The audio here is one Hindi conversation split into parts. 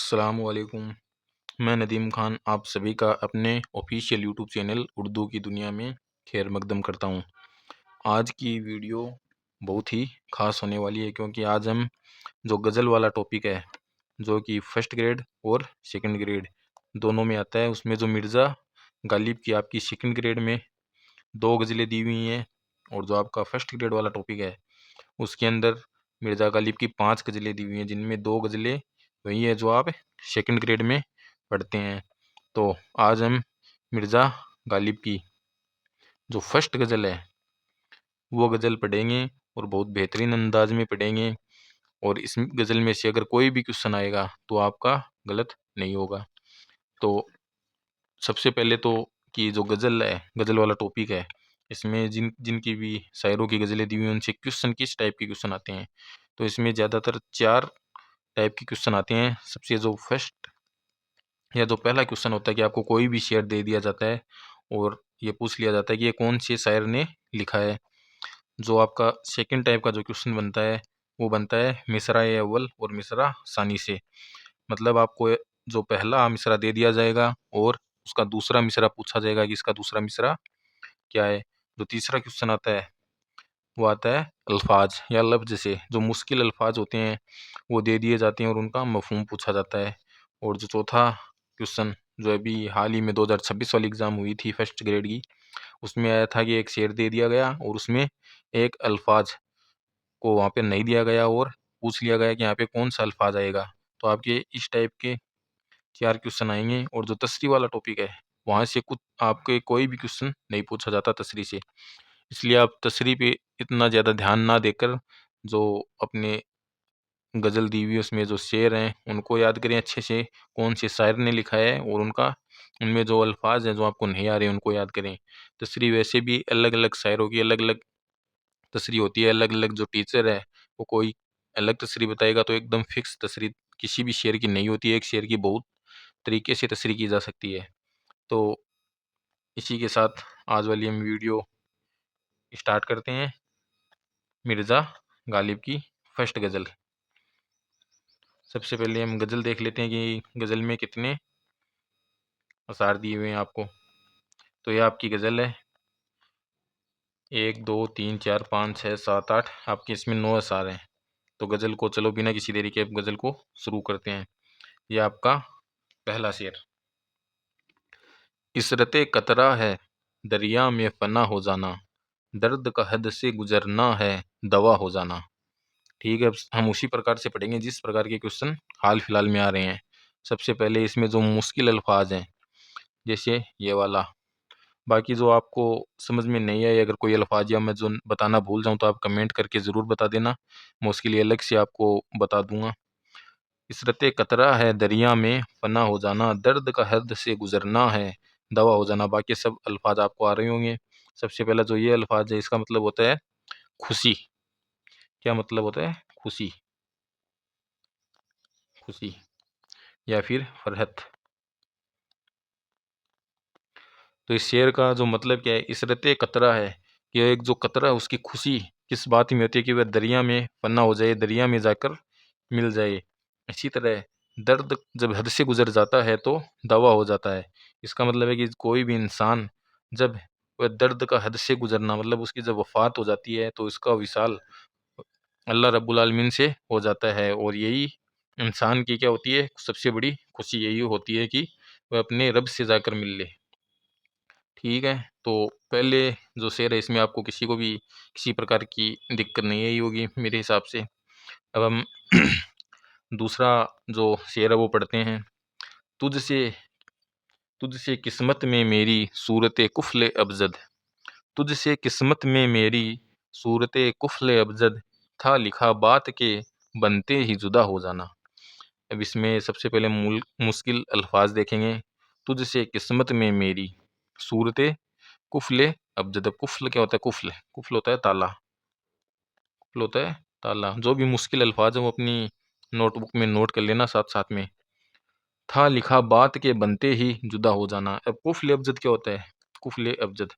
अस्सलाम वालेकुम। मैं नदीम खान आप सभी का अपने ऑफिशियल यूट्यूब चैनल उर्दू की दुनिया में खैर मकदम करता हूँ। आज की वीडियो बहुत ही ख़ास होने वाली है क्योंकि आज हम जो गज़ल वाला टॉपिक है जो कि फर्स्ट ग्रेड और सेकंड ग्रेड दोनों में आता है, उसमें जो मिर्ज़ा गालिब की आपकी सेकंड ग्रेड में दो गज़लें दी हुई हैं और जो आपका फर्स्ट ग्रेड वाला टॉपिक है उसके अंदर मिर्ज़ा गालिब की 5 गज़लें दी हुई हैं, जिनमें 2 गज़लें वही है जो आप सेकंड ग्रेड में पढ़ते हैं। तो आज हम मिर्ज़ा गालिब की जो फर्स्ट गज़ल है वो गज़ल पढ़ेंगे और बहुत बेहतरीन अंदाज में पढ़ेंगे और इस गज़ल में से अगर कोई भी क्वेश्चन आएगा तो आपका गलत नहीं होगा। तो सबसे पहले तो कि जो गज़ल है, गज़ल वाला टॉपिक है, इसमें जिनकी भी शायरों की गज़लें दी हुई हैं उनसे क्वेश्चन किस टाइप के क्वेश्चन आते हैं। तो इसमें ज़्यादातर 4 टाइप के क्वेश्चन आते हैं। सबसे जो फर्स्ट या जो पहला क्वेश्चन होता है कि आपको कोई भी शेर दे दिया जाता है और ये पूछ लिया जाता है कि ये कौन से शायर ने लिखा है। जो आपका सेकंड टाइप का जो क्वेश्चन बनता है वो बनता है मिसरा अव्वल और मिसरा सानी से। मतलब आपको जो पहला मिसरा दे दिया जाएगा और उसका दूसरा मिसरा पूछा जाएगा कि इसका दूसरा मिसरा क्या है। जो तीसरा क्वेश्चन आता है वो आता है अल्फाज या लफ्ज़ से, जो मुश्किल अल्फाज होते हैं वो दे दिए जाते हैं और उनका मफ़हूम पूछा जाता है। और जो चौथा क्वेश्चन जो अभी हाल ही में 2026 वाली एग्ज़ाम हुई थी फर्स्ट ग्रेड की, उसमें आया था कि एक शेर दे दिया गया और उसमें एक अल्फाज को वहाँ पे नहीं दिया गया और पूछ लिया गया कि यहाँ पे कौन सा अल्फाज आएगा। तो आपके इस टाइप के 4 क्वेश्चन आएंगे और जो तसरी वाला टॉपिक है वहाँ से कुछ आपके कोई भी क्वेश्चन नहीं पूछा जाता तसरी से। इसलिए आप तसरी पे इतना ज़्यादा ध्यान ना देकर जो अपने गज़ल दी हुई है उसमें जो शेर हैं उनको याद करें अच्छे से, कौन से शायर ने लिखा है और उनका उनमें जो अल्फाज हैं जो आपको नहीं आ रहे हैं उनको याद करें। तसरी वैसे भी अलग अलग शायरों की अलग अलग तसरी होती है, अलग अलग जो टीचर है वो कोई अलग तसरी बताएगा तो एकदम फिक्स तसरी किसी भी शेर की नहीं होती है। एक शेर की बहुत तरीके से तसरी की जा सकती है। तो इसी के साथ आज वाली हम वीडियो स्टार्ट करते हैं। मिर्ज़ा गालिब की फर्स्ट गज़ल। सबसे पहले हम गज़ल देख लेते हैं कि गज़ल में कितने अशार दिए हुए हैं आपको। तो ये आपकी गज़ल है 1 2 3 4 5 6 7 8, आपके इसमें 9 अशार हैं। तो गज़ल को चलो बिना किसी देरी के अब गज़ल को शुरू करते हैं। ये आपका पहला शेर। इसरते कतरा है दरिया में फ़ना हो जाना, दर्द का हद से गुज़रना है दवा हो जाना। ठीक है, अब हम उसी प्रकार से पढ़ेंगे जिस प्रकार के क्वेश्चन हाल फिलहाल में आ रहे हैं। सबसे पहले इसमें जो मुश्किल अल्फाज हैं जैसे ये वाला, बाकी जो आपको समझ में नहीं आए अगर कोई अल्फाज या मैं जो बताना भूल जाऊं तो आप कमेंट करके ज़रूर बता देना, मैं उसके लिए अलग से आपको बता दूंगा। इसरते कतरा है दरिया में फना हो जाना, दर्द का हद से गुजरना है दवा हो जाना। बाकी सब अल्फाज आपको आ रहे होंगे। सबसे पहला जो ये अल्फाज है इसका मतलब होता है खुशी। क्या मतलब होता है? खुशी, खुशी या फिर फरहत। तो इस शेर का जो मतलब क्या है, इसरते कतरा है कि एक जो कतरा है उसकी खुशी किस बात में होती है कि वह दरिया में फना हो जाए, दरिया में जाकर मिल जाए। इसी तरह दर्द जब हद से गुजर जाता है तो दवा हो जाता है। इसका मतलब है कि कोई भी इंसान जब वह दर्द का हद से गुजरना मतलब उसकी जब वफात हो जाती है तो इसका विसाल अल्लाह रब्बुल आलमीन से हो जाता है। और यही इंसान की क्या होती है, सबसे बड़ी खुशी यही होती है कि वह अपने रब से जाकर मिल ले। ठीक है, तो पहले जो शेर है इसमें आपको किसी को भी किसी प्रकार की दिक्कत नहीं आई होगी मेरे हिसाब से। अब हम दूसरा जो शेर है वो पढ़ते हैं। तुझसे तुझसे किस्मत में मेरी सूरत कुफल अबजद, तुझसे किस्मत में मेरी सूरत कुफल अबजद, था लिखा बात के बनते ही जुदा हो जाना। अब इसमें सबसे पहले मुश्किल अल्फाज देखेंगे। तुझसे किस्मत में मेरी सूरत कुफल अबजद। कुफल क्या होता है? कुफल कुफल होता है ताला, कुफल होता है ताला। जो भी मुश्किल अल्फाज है वो अपनी नोटबुक में नोट कर लेना साथ साथ में। था लिखा बात के बनते ही जुदा हो जाना। अब कुफल अबजद क्या होता है? कुफल अबजद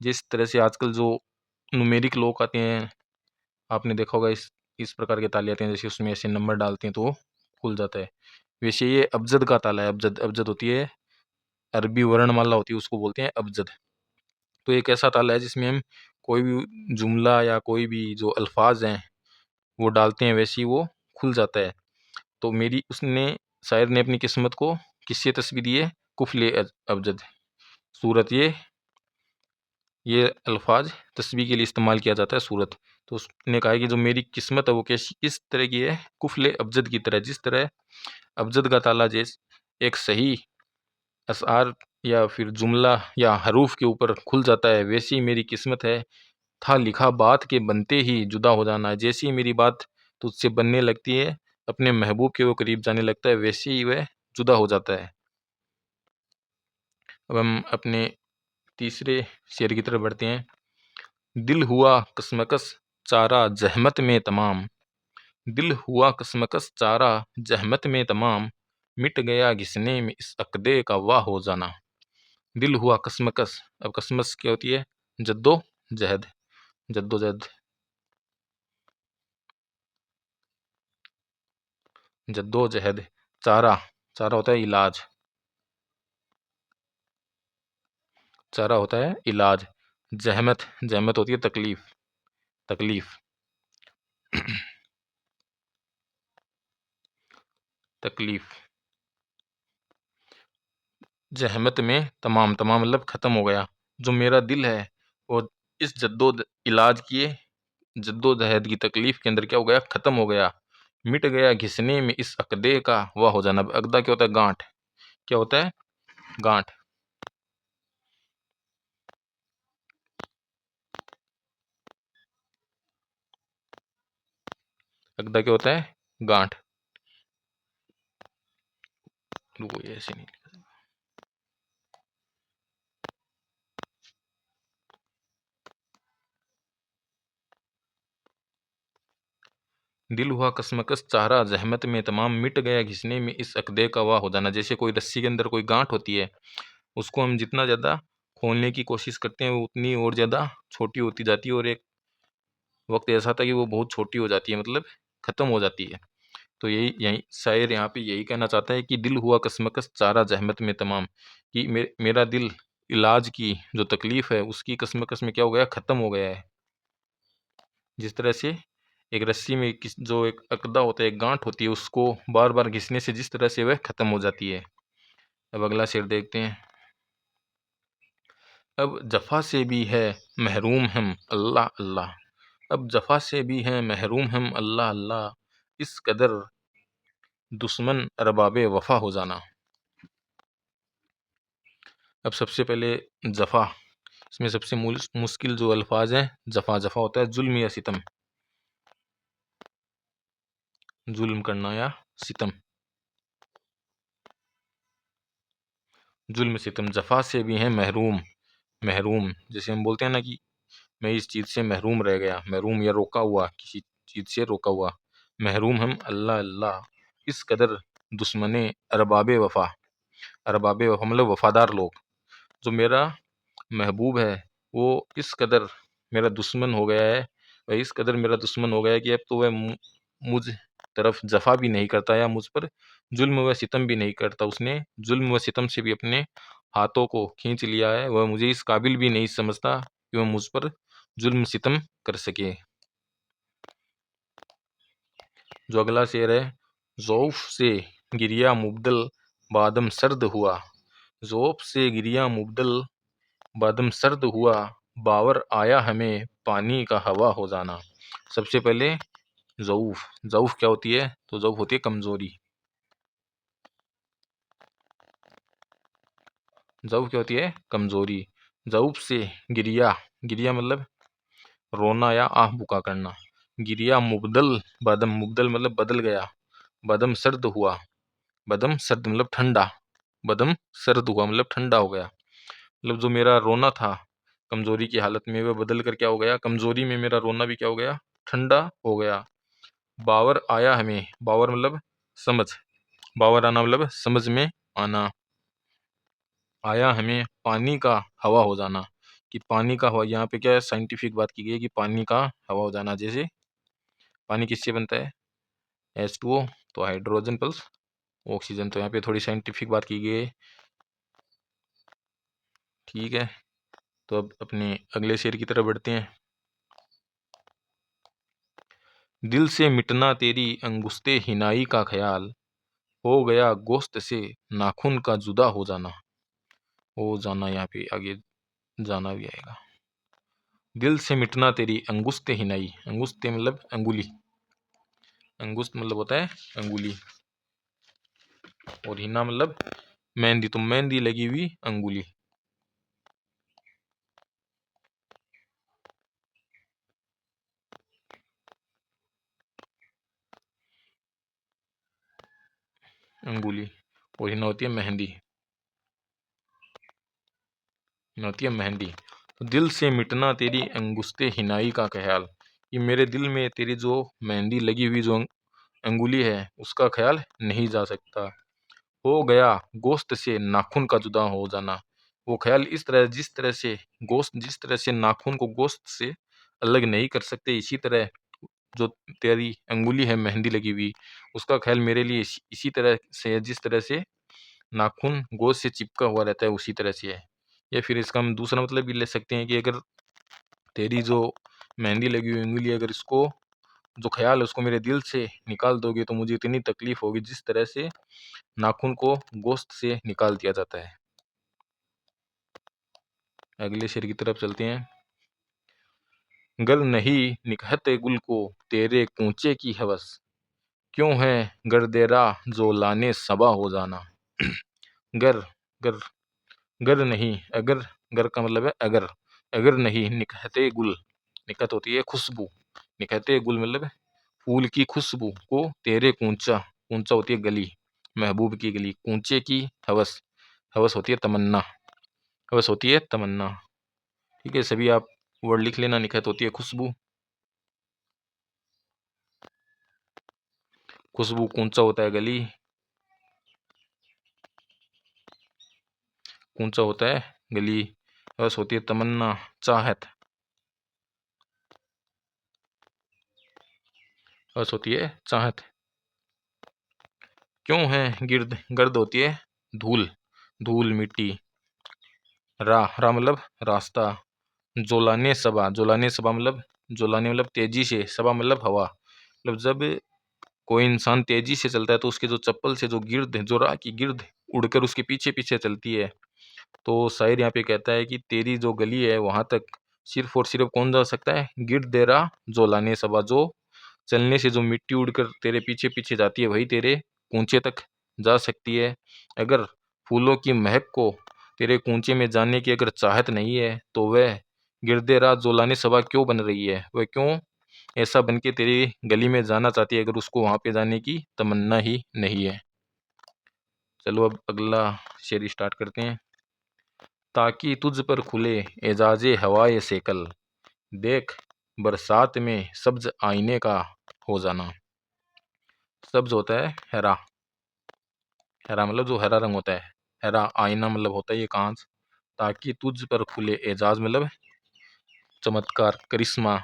जिस तरह से आजकल जो न्यूमेरिक लॉक आते हैं, आपने देखा होगा इस प्रकार के ताले आते हैं जैसे उसमें ऐसे नंबर डालते हैं तो वो खुल जाता है। वैसे ये अबजद का ताला है। अबजद अबजद होती है, अरबी वर्णमाला होती है, उसको बोलते हैं अबजद। तो एक ऐसा ताला है जिसमें हम कोई भी जुमला या कोई भी जो अल्फाज हैं वो डालते हैं, वैसे ही वो खुल जाता है। तो मेरी उसने शायर ने अपनी किस्मत को किससे तस्वीर दी है? कुफले अबजद। सूरत, ये अल्फाज तस्बीह के लिए इस्तेमाल किया जाता है, सूरत। तो उसने कहा है कि जो मेरी किस्मत है वो कैसी किस तरह की है? कुफले अबजद की तरह। जिस तरह अबजद का ताला जैस एक सही अशआर या फिर जुमला या हरूफ के ऊपर खुल जाता है, वैसी ही मेरी किस्मत है। था लिखा बात के बनते ही जुदा हो जाना। जैसी ही मेरी बात तुझसे बनने लगती है, अपने महबूब के वो करीब जाने लगता है, वैसे ही वह जुदा हो जाता है। अब हम अपने तीसरे शेर की तरफ बढ़ते हैं। दिल हुआ कसमकस चारा जहमत में तमाम। दिल हुआ कसमकस चारा जहमत में तमाम। मिट गया घिसने में इस अक़दे का वाह हो जाना। दिल हुआ कसमकस। अब कसमस क्या होती है? जद्दो जहद, जद्दोजहद, जद्दोजहद। चारा, चारा होता है इलाज, चारा होता है इलाज। जहमत, जहमत होती है तकलीफ, तकलीफ, तकलीफ। जहमत में तमाम, तमाम मतलब ख़त्म हो गया। जो मेरा दिल है वो इस इलाज किए जद्दोजहद की तकलीफ के अंदर क्या हो गया? ख़त्म हो गया। मिट गया घिसने में इस अक़दे का वाह हो जाना। अक़दा क्या होता है? गांठ। क्या होता है? गांठ। अक़दा क्या होता है? गांठ। रुको, ये ऐसे नहीं लिखा। दिल हुआ कसमकस चारा जहमत में तमाम। मिट गया घिसने में इस अक़दे का वाह हो जाना। जैसे कोई रस्सी के अंदर कोई गांठ होती है, उसको हम जितना ज़्यादा खोलने की कोशिश करते हैं वो उतनी और ज़्यादा छोटी होती जाती है, और एक वक्त ऐसा था कि वो बहुत छोटी हो जाती है, मतलब ख़त्म हो जाती है। तो यही यही शायर यहाँ पे यही कहना चाहता है कि दिल हुआ कसमकस चारा जहमत में तमाम, कि मेरा दिल इलाज की जो तकलीफ़ है उसकी कसमकस में क्या हो गया? ख़त्म हो गया है। जिस तरह से एक रस्सी में किस जो एक अकदा होता है, एक गांठ होती है, उसको बार बार घिसने से जिस तरह से वह ख़त्म हो जाती है। अब अगला शेर देखते हैं। अब जफ़ा से भी है महरूम हम अल्लाह अल्लाह। अब जफ़ा से भी हैं महरूम हम अल्लाह अल्लाह। इस कदर दुश्मन अरबाब वफ़ा हो जाना। अब सबसे पहले जफ़ा, इसमें सबसे मुश्किल जो अल्फाज हैं, जफ़ा। जफ़ा होता है जुल्म या सितम, जुल्म करना या सितम, जुल्म सितम। जफ़ा से भी हैं महरूम, महरूम जैसे हम बोलते हैं ना कि मैं इस चीज़ से महरूम रह गया, महरूम या रोका हुआ, किसी चीज़ से रोका हुआ। महरूम हम अल्लाह अल्लाह। इस कदर दुश्मने अरबाब वफ़ा, अरबाब वफ़ा मतलब वफ़ादार लोग। जो मेरा महबूब है वो इस कदर मेरा दुश्मन हो गया है, वह इस कदर मेरा दुश्मन हो गया है कि अब तो वह मुझ तरफ जफ़ा भी नहीं करता या मुझ पर जुल्म व सितम भी नहीं करता। उसने जुल्म व सितम से भी अपने हाथों को खींच लिया है। वह मुझे इस काबिल भी नहीं समझता कि वह मुझ पर जुल्म सितम कर सके। जो अगला शेर है, ज़ौफ़ से गिरिया मुबदल बादम सर्द हुआ। ज़ौफ़ से गिरिया मुबदल बादम सर्द हुआ। बावर आया हमें पानी का हवा हो जाना। सबसे पहले ज़ऊफ़, ज़ऊफ़ क्या होती है? तो ज़ऊफ़ होती है कमज़ोरी। ज़ऊफ़ क्या होती है? कमज़ोरी। ज़ऊफ़ से गिरिया, गिरिया मतलब रोना या आह बुका करना। गिरिया मुबदल बादम, मुबदल मतलब बदल गया। बादम सर्द हुआ, बदम सर्द मतलब ठंडा, बदम सर्द हुआ मतलब ठंडा हो गया। मतलब जो मेरा रोना था कमज़ोरी की हालत में, वह बदल कर क्या हो गया? कमज़ोरी में मेरा रोना भी क्या हो गया? ठंडा हो गया। बावर आया हमें, बावर मतलब समझ, बावर आना मतलब समझ में आना। आया हमें पानी का हवा हो जाना, कि पानी का हवा, यहाँ पे क्या है साइंटिफिक बात की गई है कि पानी का हवा हो जाना। जैसे पानी किससे बनता है? H2O, तो हाइड्रोजन प्लस ऑक्सीजन। तो यहाँ पे थोड़ी साइंटिफिक बात की गई है। ठीक है, तो अब अपने अगले शेर की तरफ बढ़ते हैं। दिल से मिटना तेरी अंगुस्ते हिनाई का ख्याल, हो गया गोश्त से नाखून का जुदा हो जाना। हो जाना यहाँ पे आगे जाना भी आएगा। दिल से मिटना तेरी अंगुस्ते हिनाई, अंगुस्ते मतलब अंगुली, अंगुस्त मतलब होता है अंगुली, और हिना मतलब मेहंदी, तो मेहंदी लगी हुई अंगुली। अंगुली और हिना होती है मेहंदी, हिना होती है मेहंदी। तो दिल से मिटना तेरी अंगुस्ते हिनाई का ख्याल, ये मेरे दिल में तेरी जो मेहंदी लगी हुई जो अंगुली है उसका ख्याल नहीं जा सकता। हो गया गोश्त से नाखून का जुदा हो जाना, वो ख्याल इस तरह, जिस तरह से गोश्त, जिस तरह से नाखून को गोश्त से अलग नहीं कर सकते, इसी तरह जो तेरी अंगुली है मेहंदी लगी हुई, उसका ख्याल मेरे लिए इसी तरह से है, जिस तरह से नाखून गोश्त से चिपका हुआ रहता है उसी तरह से है। या फिर इसका हम दूसरा मतलब भी ले सकते हैं कि अगर तेरी जो मेहंदी लगी हुई उंगली, अगर इसको जो ख्याल है उसको मेरे दिल से निकाल दोगे तो मुझे इतनी तकलीफ होगी जिस तरह से नाखून को गोश्त से निकाल दिया जाता है। अगले शेर की तरफ चलते हैं। गर नहीं निकहते गुल को तेरे कूचे की हवस, क्यों है गर्देरा जो लाने सबा हो जाना। गर, गर, गर नहीं, अगर, गर का मतलब है अगर, अगर नहीं निकहते गुल, निकहत होती है खुशबू, निकहते गुल मतलब फूल की खुशबू को तेरे कूचा, कूचा होती है गली, महबूब की गली, कूचे की हवस, हवस होती है तमन्ना, हवस होती है तमन्ना। ठीक है, सभी आप वर्ड लिख लेना। निकहत होती है खुशबू, खुशबू, कूचा होता है गली, कूचा होता है गली, हवस होती है तमन्ना, चाहत, हवस होती है चाहत। क्यों है गिर्द, गर्द होती है धूल, धूल मिट्टी, रा मतलब रास्ता, जोलाने सबा, जोलाने सबा मतलब, जोलाने मतलब तेजी से, सबा मतलब हवा, मतलब जब कोई इंसान तेजी से चलता है तो उसके जो चप्पल से जो गिर्द, जो राह की गिर्द उड़कर उसके पीछे पीछे चलती है। तो शायर यहाँ पे कहता है कि तेरी जो गली है वहां तक सिर्फ और सिर्फ कौन जा सकता है, गिर्द देरा जोलाने सबा, जो चलने से जो मिट्टी उड़कर तेरे पीछे पीछे जाती है वही तेरे कूंचे तक जा सकती है। अगर फूलों की महक को तेरे कूंचे में जाने की अगर चाहत नहीं है तो वह गिरदे राह जोलाने सबा क्यों बन रही है, वह क्यों ऐसा बन के तेरी गली में जाना चाहती है अगर उसको वहां पे जाने की तमन्ना ही नहीं है। चलो अब अगला शेर स्टार्ट करते हैं। ताकि तुझ पर खुले एजाजे हवाए सेकल, देख बरसात में सब्ज आईने का हो जाना। सब्ज होता है हरा, हरा मतलब जो हरा रंग होता है, हरा आईना मतलब होता है ये कांच। ताकि तुझ पर खुले एजाज मतलब चमत्कार, करिश्मा,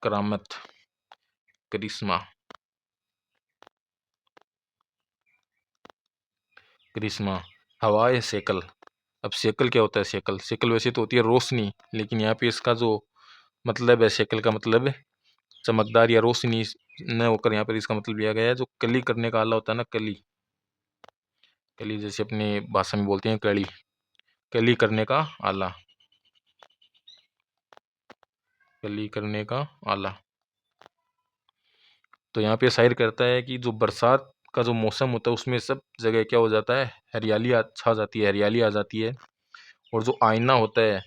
करामत, करिश्मा, करिश्मा, हवाए सेकल। अब सेकल क्या होता है, सेकल, सेकल वैसे तो होती है रोशनी, लेकिन यहाँ पे इसका जो मतलब है सेकल का मतलब चमकदार या रोशनी न होकर यहाँ पर इसका मतलब लिया गया है जो कली करने का आला होता है ना, कली, कली जैसे अपनी भाषा में बोलते हैं कली, कली करने का आला, कली करने का आला। तो यहाँ पे शायर कहता है कि जो बरसात का जो मौसम होता है उसमें सब जगह क्या हो जाता है, हरियाली छा जाती है, हरियाली आ जाती है। और जो आईना होता है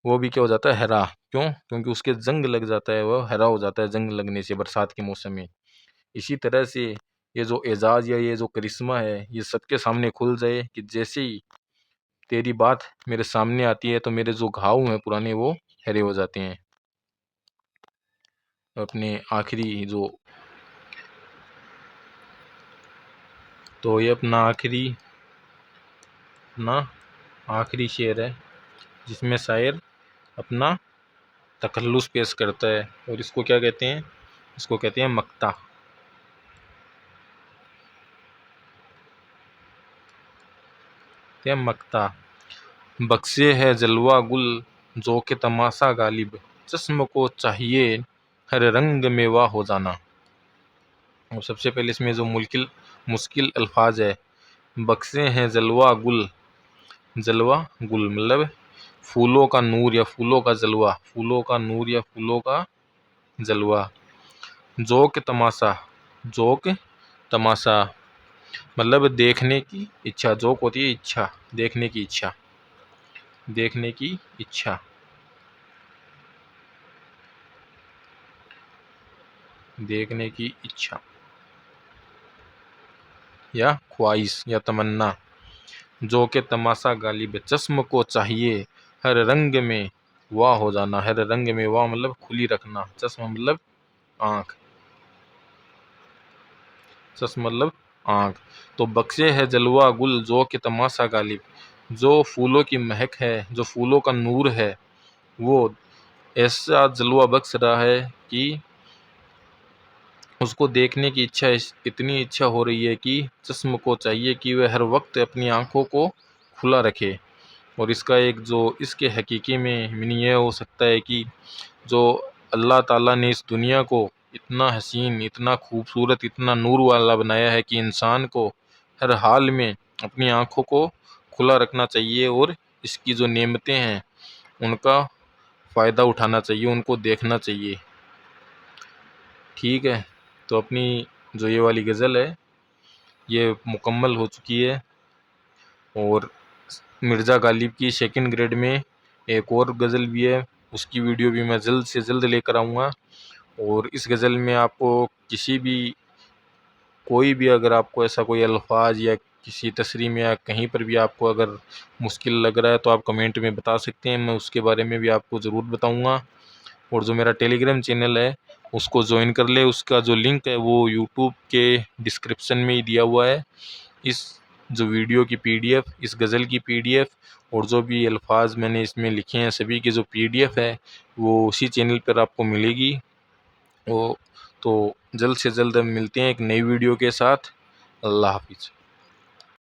वो भी क्या हो जाता है, हरा, क्यों, क्योंकि उसके जंग लग जाता है, वो हरा हो जाता है जंग लगने से बरसात के मौसम में। इसी तरह से ये जो एजाज या ये जो करिश्मा है ये सबके सामने खुल जाए कि जैसे ही तेरी बात मेरे सामने आती है तो मेरे जो घाव हैं पुराने वो हरे हो जाते हैं। अपने आखिरी जो, तो ये अपना अपना आखिरी शेर है जिसमें शायर अपना तखल्लुस पेश करता है, और इसको क्या कहते हैं, इसको कहते हैं मक्ता। मक्ता। बक्से है जलवा गुल जो के तमाशा गालिब, चश्म को चाहिए हर रंग में वाह हो जाना। और सबसे पहले इसमें जो मुश्किल मुश्किल अल्फाज है, बक्से हैं जलवा गुल। जलवा गुल मतलब फूलों का नूर या फूलों का जलवा, फूलों का नूर या फूलों का जलवा। जोक तमाशा, जोक तमाशा मतलब देखने की इच्छा। जोक होती है इच्छा, देखने की इच्छा, देखने की इच्छा, देखने की इच्छा या ख्वाहिश या तमन्ना। जो के तमाशा गालिब, चश्म को चाहिए हर रंग में वाह हो जाना। हर रंग में वाह मतलब खुली रखना, चश्मा मतलब आँख, चश्मा मतलब आँख। तो बख्शे है जलवा गुल जो के तमाशा गालिब, जो फूलों की महक है, जो फूलों का नूर है, वो ऐसा जलवा बख्श रहा है कि उसको देखने की इच्छा इतनी इच्छा हो रही है कि चश्म को चाहिए कि वह हर वक्त अपनी आँखों को खुला रखे। और इसका एक जो इसके हकीकी में मीनिंग यह हो सकता है कि जो अल्लाह ताला ने इस दुनिया को इतना हसीन, इतना खूबसूरत, इतना नूर वाला बनाया है कि इंसान को हर हाल में अपनी आँखों को खुला रखना चाहिए और इसकी जो नेमतें हैं उनका फ़ायदा उठाना चाहिए, उनको देखना चाहिए। ठीक है, तो अपनी जो ये वाली गज़ल है ये मुकम्मल हो चुकी है। और मिर्ज़ा गालिब की सेकंड ग्रेड में एक और गज़ल भी है, उसकी वीडियो भी मैं जल्द से जल्द लेकर आऊँगा। और इस गज़ल में आपको किसी भी कोई भी अगर आपको ऐसा कोई अल्फाज या किसी तसरी में या कहीं पर भी आपको अगर मुश्किल लग रहा है तो आप कमेंट में बता सकते हैं, मैं उसके बारे में भी आपको ज़रूर बताऊँगा। और जो मेरा टेलीग्राम चैनल है उसको ज्वाइन कर ले, उसका जो लिंक है वो यूट्यूब के डिस्क्रिप्शन में ही दिया हुआ है। इस जो वीडियो की पीडीएफ, इस गज़ल की पीडीएफ और जो भी अल्फाज मैंने इसमें लिखे हैं सभी की जो पीडीएफ है वो उसी चैनल पर आपको मिलेगी। वो तो जल्द से जल्द हम मिलते हैं एक नई वीडियो के साथ। अल्लाह हाफिज़।